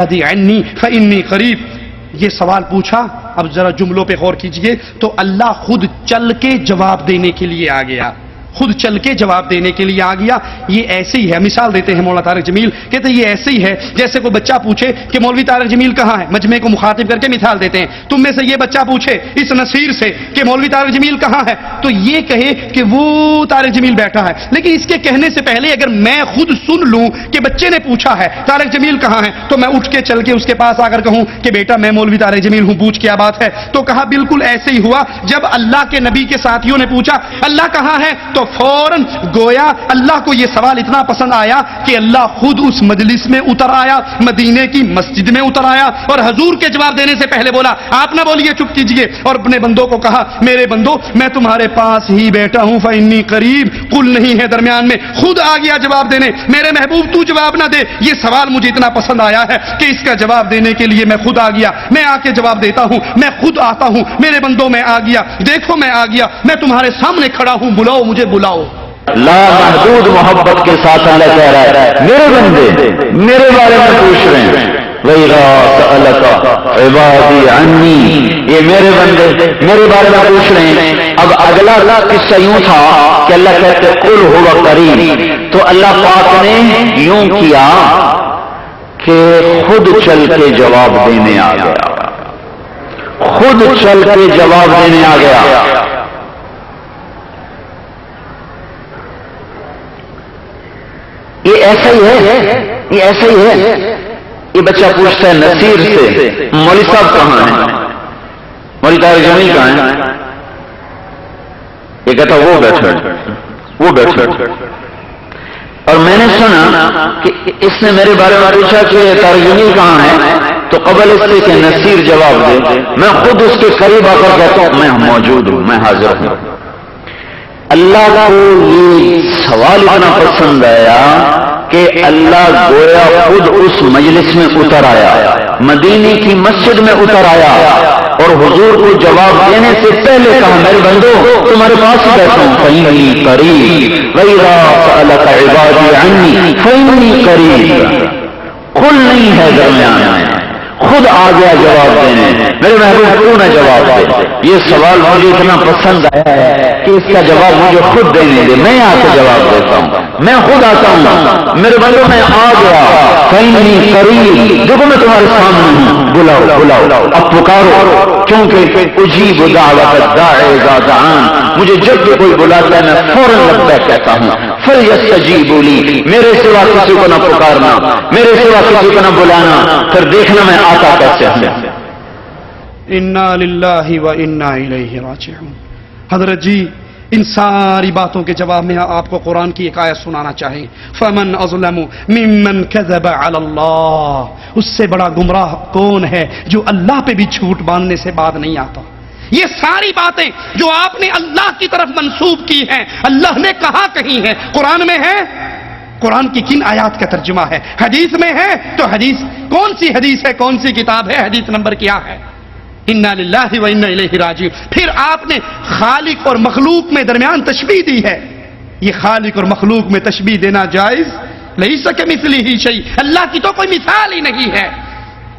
عنی فإنی قریب. یہ سوال پوچھا، اب ذرا جملوں پہ غور کیجئے تو اللہ خود چل کے جواب دینے کے لیے آ گیا، خود چل کے جواب دینے کے لیے آ گیا. یہ ایسے ہی ہے، مثال دیتے ہیں مولانا طارق جمیل، کہتے ہیں یہ ایسے ہی ہے جیسے کوئی بچہ پوچھے کہ مولوی طارق جمیل کہاں ہے. مجمع کو مخاطب کر کے مثال دیتے ہیں، تم میں سے یہ بچہ پوچھے اس نصیر سے کہ مولوی طارق جمیل کہاں ہے، تو یہ کہے کہ وہ طارق جمیل بیٹھا ہے. لیکن اس کے کہنے سے پہلے اگر میں خود سن لوں کہ بچے نے پوچھا ہے طارق جمیل کہاں ہے، تو میں اٹھ کے چل کے اس کے پاس آ کر کہوں کہ بیٹا میں مولوی طارق جمیل ہوں، پوچھ کیا بات ہے. تو کہا بالکل ایسے ہی ہوا جب اللہ کے نبی کے ساتھیوں نے پوچھا اللہ کہاں ہے، تو فوراً گویا اللہ کو یہ سوال اتنا پسند آیا کہ اللہ خود اس مجلس میں اتر آیا، مدینے کی مسجد میں اتر آیا اور حضور کے جواب دینے سے پہلے بولا آپ نہ بولیے، چپ کیجئے. اور اپنے بندوں کو کہا میرے بندو میں تمہارے پاس ہی بیٹھا ہوں، فإنی قریب، قل نہیں ہے درمیان میں، خود آ گیا جواب دینے. میرے محبوب تو جواب نہ دے، یہ سوال مجھے اتنا پسند آیا ہے کہ اس کا جواب دینے کے لیے میں خود آ گیا. میں آ کے جواب دیتا ہوں، میں خود آتا ہوں. میرے بندوں میں آ گیا، دیکھو میں آ گیا، میں تمہارے سامنے کھڑا ہوں، بلاؤ مجھے بلاؤ. لا محدود محبت کے ساتھ اللہ کہہ رہا ہے میرے بندے میرے بارے میں پوچھ رہے ہیں. وَإِذَا سَأَلَكَ عِبَادِي عَنِّي، یہ میرے بندے میرے بارے میں پوچھ رہے ہیں. اب اگلا قصہ یوں تھا کہ اللہ کہتے قُلْ هُوَ قَرِيبٌ، تو اللہ پاک نے یوں کیا کہ خود چل کے جواب دینے آ گیا، خود چل کے جواب دینے آ گیا. یہ ایسا ہی ہے، یہ ایسا ہی ہے. یہ بچہ پوچھتا ہے نصیر سے مولوی صاحب کہاں ہیں، مولوی طارق جمیل کہاں ہیں. یہ کہتا وہ بیٹھا، وہ بیٹھا. اور میں نے سنا کہ اس نے میرے بارے میں پوچھا کہ طارق جمیل کہاں ہے، تو قبل اس سے کہ نصیر جواب دے میں خود اس کے قریب آ کر کہتا ہوں میں موجود ہوں، میں حاضر ہوں. اللہ کو یہ سوال اتنا پسند آیا کہ اللہ گویا خود اس مجلس میں اتر آیا، مدینے کی مسجد میں اتر آیا اور حضور کو جواب دینے سے پہلے کہا میرے بندو تمہارے پاس ہی بیٹھا ہوں، فإنی قریب وَإِذَا سَأَلَكَ عِبَادِي عَنِّی فإنی قریب. قل نہیں ہے درمیان میں، خود آ گیا جواب دینے. میرے محبوب تو نہ جواب دے. یہ سوال مجھے اتنا پسند آیا ہے کہ اس کا جواب مجھے خود دینے دے، میں آ کے جواب دیتا ہوں، میں خود آتا ہوں. میرے بندوں میں آ گیا، فإنی قریب، دیکھو میں تمہارے سامنے ہوں، بلاؤ بلاؤ، اب پکارو، کیونکہ اجیب دعوت الداعی اذا دعان، مجھے جب بھی کوئی بلاتا ہے میں فوراً لبیک کہتا ہوں. فلیستجیبوا لی، میرے سوا کسی کو نہ پکارنا، میرے سوا کسی کو نہ بلانا، پھر دیکھنا میں آتا کیسے ہوں. انا للہ و انا الیہ راجعون. حضرت جی ان ساری باتوں کے جواب میں آپ کو قرآن کی ایک آیت سنانا چاہیں. فمن اظلم ممن کذب علی اللہ، اس سے بڑا گمراہ کون ہے جو اللہ پہ بھی جھوٹ باندھنے سے بعد نہیں آتا. یہ ساری باتیں جو آپ نے اللہ کی طرف منسوب کی ہیں اللہ نے کہاں کہی ہیں؟ قرآن میں ہے. قرآن کی کن آیات کا ترجمہ ہے؟ حدیث میں ہے. تو حدیث کون سی حدیث ہے، کون سی کتاب ہے، حدیث نمبر کیا ہے؟ انا للہ و انا الیہ راجعون. پھر آپ نے خالق اور مخلوق میں درمیان تشبیہ دی ہے. یہ خالق اور مخلوق میں تشبیہ دینا جائز؟ لیس کمثلہ شیء، اللہ کی تو کوئی مثال ہی نہیں ہے.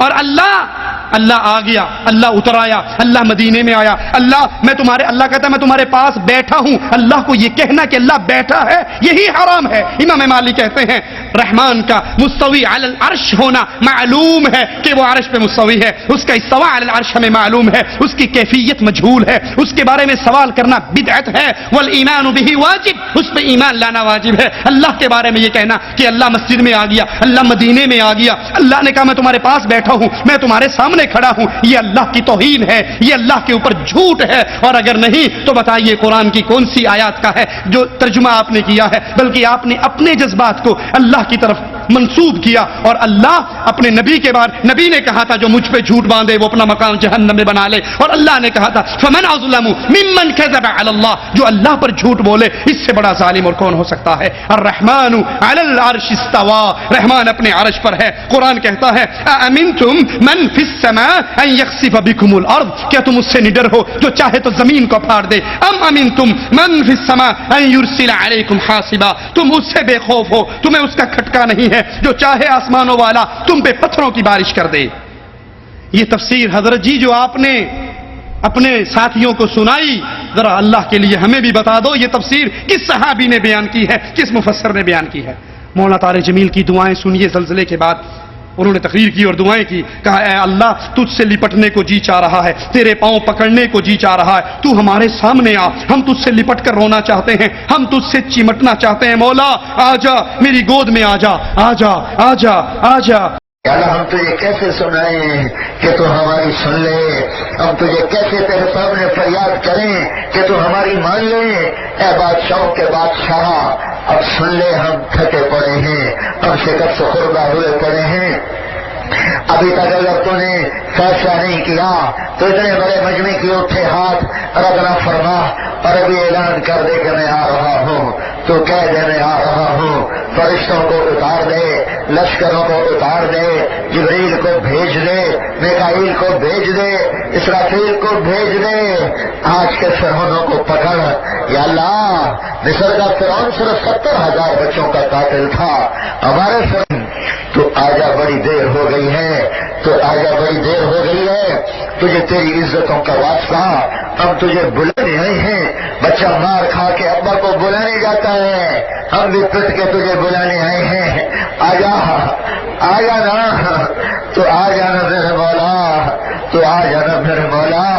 اور اللہ آ گیا، اللہ اتر آیا، اللہ مدینے میں آیا. اللہ کہتا ہے میں تمہارے پاس بیٹھا ہوں. اللہ کو یہ کہنا کہ اللہ بیٹھا ہے یہی حرام ہے. امام مالک کہتے ہیں رحمان کا مستوی علی العرش ہونا معلوم ہے کہ وہ عرش پہ مستوی ہے، اس کا استوا علی العرش ہمیں معلوم ہے، اس کی کیفیت مجہول ہے، اس کے بارے میں سوال کرنا بدعت ہے. والایمان بہ واجب، اس پہ ایمان لانا واجب ہے. اللہ کے بارے میں یہ کہنا کہ اللہ مسجد میں آ گیا، اللہ مدینے میں آ گیا، اللہ نے کہا میں تمہارے پاس بیٹھا ہوں، میں تمہارے سامنے کھڑا ہوں، یہ اللہ کی توہین ہے، یہ اللہ کے اوپر جھوٹ ہے. اور اگر نہیں تو بتائیے قرآن کی کون سی آیات کا ہے جو ترجمہ آپ نے کیا ہے؟ بلکہ آپ نے اپنے جذبات کو اللہ کی طرف منسوب کیا. اور اللہ اپنے نبی کے بارے، نبی نے کہا تھا جو مجھ پہ جھوٹ باندھے وہ اپنا مقام جہنم میں بنا لے. اور اللہ نے کہا تھا فمن اظلم ممن کذب علی اللہ، جو اللہ پر جھوٹ بولے اس سے بڑا ظالم اور کون ہو سکتا ہے؟ الرحمن علی العرش استوى، رحمان اپنے عرش پر ہے. قرآن کہتا ہے اامنتم من فی السماء ان یخسف بکم الارض، کیا تم اس سے نڈر ہو جو چاہے تو زمین کو پھاڑ دے؟ ام امنتم من فی السماء ان یرسل علیکم حاصبا، تم اس سے بے خوف ہو، تمہیں اس کا کھٹکا نہیں ہے ہے جو چاہے آسمانوں والا تم پہ پتھروں کی بارش کر دے. یہ تفسیر حضرت جی جو آپ نے اپنے ساتھیوں کو سنائی، ذرا اللہ کے لیے ہمیں بھی بتا دو یہ تفسیر کس صحابی نے بیان کی ہے، کس مفسر نے بیان کی ہے. مولانا طارق جمیل کی دعائیں سنیے. زلزلے کے بعد انہوں نے تقریر کی اور دعائیں کی. کہا اے اللہ تجھ سے لپٹنے کو جی چاہ رہا ہے، تیرے پاؤں پکڑنے کو جی چاہ رہا ہے، تو ہمارے سامنے آ، ہم تجھ سے لپٹ کر رونا چاہتے ہیں، ہم تجھ سے چمٹنا چاہتے ہیں. مولا آ جا، میری گود میں آ جا، آ جا، آ جا، آ جا. اللہ ہم تجھے کیسے سنائیں کہ تو ہماری سن لے، ہم تجھے کیسے تیرے سامنے فریاد کریں کہ تو ہماری مان لے. اے بادشاہوں کے بادشاہ اب سن لے، ہم تھکے پڑے ہیں، ہم شکست خوردہ ہوئے پڑے ہیں. ابھی تک اگر تو نے فیصلہ نہیں کیا تو اتنے بڑے مجمع کی اٹھے ہاتھ ربنا فرما اور ابھی اعلان کر دے کہ میں آ رہا ہوں. تو کہہ دے میں آ رہا ہوں. فرشتوں کو اتار دے، لشکروں کو اتار دے، جبریل کو بھیج دے، میکائیل کو بھیج دے، اسرافیل کو بھیج دے. آج کے فرعونوں کو پکڑ یا اللہ. مصر کا فرعون صرف 70,000 بچوں کا قاتل تھا. ہمارے فرعون تو آجا بڑی دیر ہو گئی ہے، تو آجا بڑی دیر ہو گئی ہے. تجھے تیری عزتوں کا واسطہ، ہم تجھے بلانے آئے ہیں. بچہ مار کھا کے ابا کو بلانے جاتا ہے، ہم بھی پٹ کے تجھے بلانے آئے ہیں. آجا، آجا نا، تو آ جانا میرے مولا، تو آ جانا میرے مولا.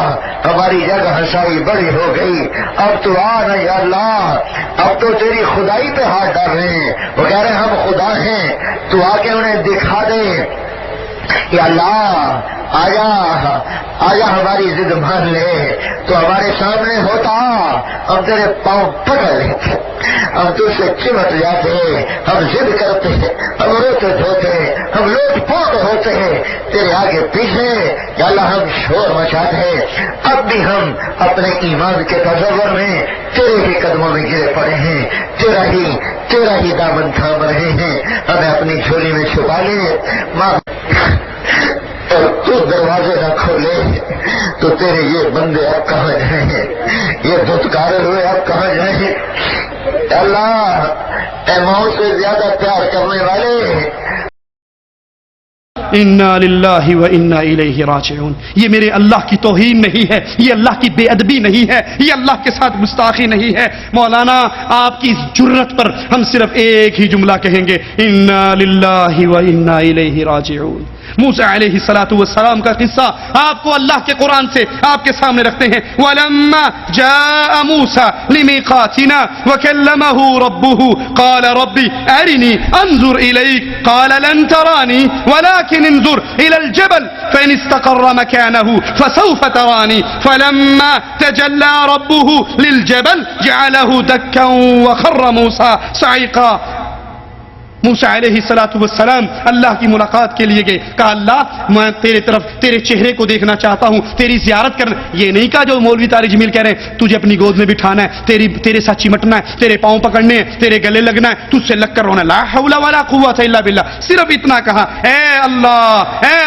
ہماری جگ ہنسائی بڑی ہو گئی، اب تو آ نا یا اللہ. اب تو تیری خدائی پہ ہاتھ ڈال رہے ہیں، وہ کہہ رہے ہیں ہم خدا ہیں، تو آ کے انہیں دکھا دے. یا اللہ آیا، آیا ہماری ضد مان لے. تو ہمارے سامنے ہوتا ہم تیرے پاؤں پکڑ لیتے، ہم تجھ سے چمٹ جاتے، ہم ضد کرتے، ہم روتے دھوتے، ہم لوٹ پوٹ ہوتے ہیں تیرے آگے پیچھے. یا اللہ ہم شور مچاتے، اب بھی ہم اپنے ایمان کے تصور میں تیرے ہی قدموں میں گرے پڑے ہیں، تیرا ہی دامن تھام رہے ہیں. ہمیں اپنی جھولی میں چھپا لے ماں، اور تو دروازے نہ کھولے تو تیرے یہ بندے اب کہاں جائیں، یہ دھتکارے ہوئے اب کہاں جائیں. اللہ اے موت سے زیادہ پیار کرنے والے، انا للہ و انا الیہ راجعون. یہ میرے اللہ کی توہین نہیں ہے، یہ اللہ کی بے ادبی نہیں ہے، یہ اللہ کے ساتھ گستاخی نہیں ہے. مولانا آپ کی جرت پر ہم صرف ایک ہی جملہ کہیں گے، انا للہ و انا الیہ راجعون. موسیٰ علیہ السلام کا قصہ آپ کو اللہ کے قرآن سے آپ کے سامنے رکھتے ہیں. وَلَمَّا جَاءَ مُوسَى لِمِيقَاتِنَا وَكَلَّمَهُ رَبُّهُ قَالَ رَبِّ أَرِنِي أَنظُرْ إِلَيْكَ قَالَ لَن تَرَانِي وَلَكِنْ انظُرْ إِلَى الْجَبَلِ فَإِنِ اسْتَقَرَّ مَكَانَهُ فَسَوْفَ تَرَانِي فَلَمَّا تَجَلَّى رَبُّهُ لِلْجَبَلِ جَعَلَهُ دَكًّا وَخَرَّ مُوسَى صَعِقًا. موسیٰ علیہ السلام اللہ کی ملاقات کے لیے گئے. کہا اللہ میں تیرے طرف تیرے چہرے کو دیکھنا چاہتا ہوں، تیری زیارت کرنا. یہ نہیں کہا جو مولوی طارق جمیل کہہ رہے ہیں تجھے اپنی گود میں بٹھانا ہے، تیرے ساتھ چمٹنا ہے، تیرے پاؤں پکڑنے ہیں، تیرے گلے لگنا ہے، تجھ سے لگ کر رونا. لا حول ولا قوت الا باللہ. صرف اتنا کہا اے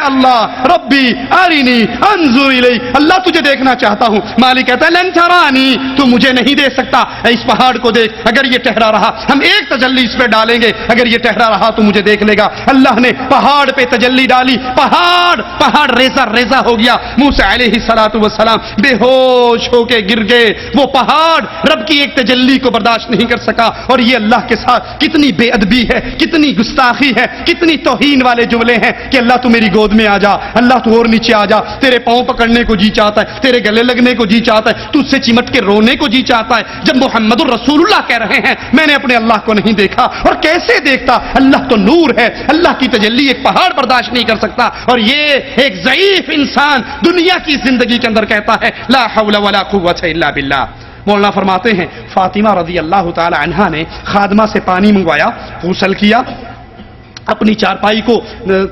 اللہ ربی ارینی انظر الی. اللہ تجھے دیکھنا چاہتا ہوں. مالک کہتا ہے لن ترانی، تو مجھے نہیں دیکھ سکتا. اس پہاڑ کو دیکھ، اگر یہ ٹہرا رہا ہم ایک تجلی اس پہ ڈالیں گے، اگر یہ ٹہرا رہا تو مجھے دیکھ لے گا. اللہ نے پہاڑ پہ تجلی ڈالی، پہاڑ ریزہ ہو گیا. موسیٰ علیہ السلام بے ہوش ہو کے گر گئے. وہ پہاڑ رب کی ایک تجلی کو برداشت نہیں کر سکا. اور یہ اللہ کے ساتھ کتنی بے ادبی ہے، کتنی گستاخی ہے، کتنی توہین والے جملے ہیں کہ اللہ تو میری گود میں آ جا، اللہ تو اور نیچے آ جا. تیرے پاؤں پکڑنے کو جی چاہتا ہے، تیرے گلے لگنے کو جی چاہتا ہے، تجھ سے چمٹ کے رونے کو جی چاہتا ہے. جب محمد الرسول اللہ کہہ رہے ہیں میں نے اپنے اللہ کو نہیں دیکھا، اور کیسے دیکھتا؟ اللہ تو نور ہے، اللہ کی تجلی ایک پہاڑ برداشت نہیں کر سکتا. اور یہ ایک ضعیف انسان دنیا کی زندگی کے اندر کہتا ہے لا حول ولا قوت الا باللہ. مولانا فرماتے ہیں فاطمہ رضی اللہ تعالی عنہا نے خادمہ سے پانی منگوایا، غسل کیا، اپنی چارپائی کو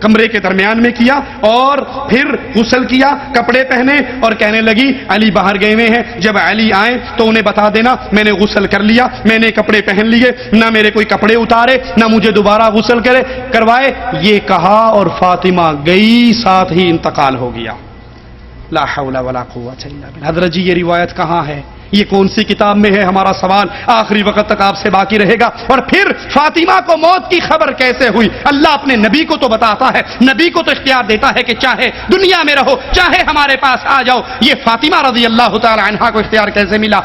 کمرے کے درمیان میں کیا، اور پھر غسل کیا، کپڑے پہنے، اور کہنے لگی علی باہر گئے ہوئے ہیں، جب علی آئیں تو انہیں بتا دینا میں نے غسل کر لیا، میں نے کپڑے پہن لیے، نہ میرے کوئی کپڑے اتارے نہ مجھے دوبارہ غسل کروائے. یہ کہا اور فاطمہ گئی، ساتھ ہی انتقال ہو گیا. لا حول ولا قوت الا باللہ. حضرت جی یہ روایت کہاں ہے؟ یہ کون سی کتاب میں ہے؟ ہمارا سوال آخری وقت تک آپ سے باقی رہے گا. اور پھر فاطمہ کو موت کی خبر کیسے ہوئی؟ اللہ اپنے نبی کو تو بتاتا ہے, نبی کو تو اختیار دیتا ہے کہ چاہے دنیا میں رہو, چاہے ہمارے پاس آ جاؤ. یہ فاطمہ رضی اللہ تعالی عنہا کو اختیار کیسے ملا؟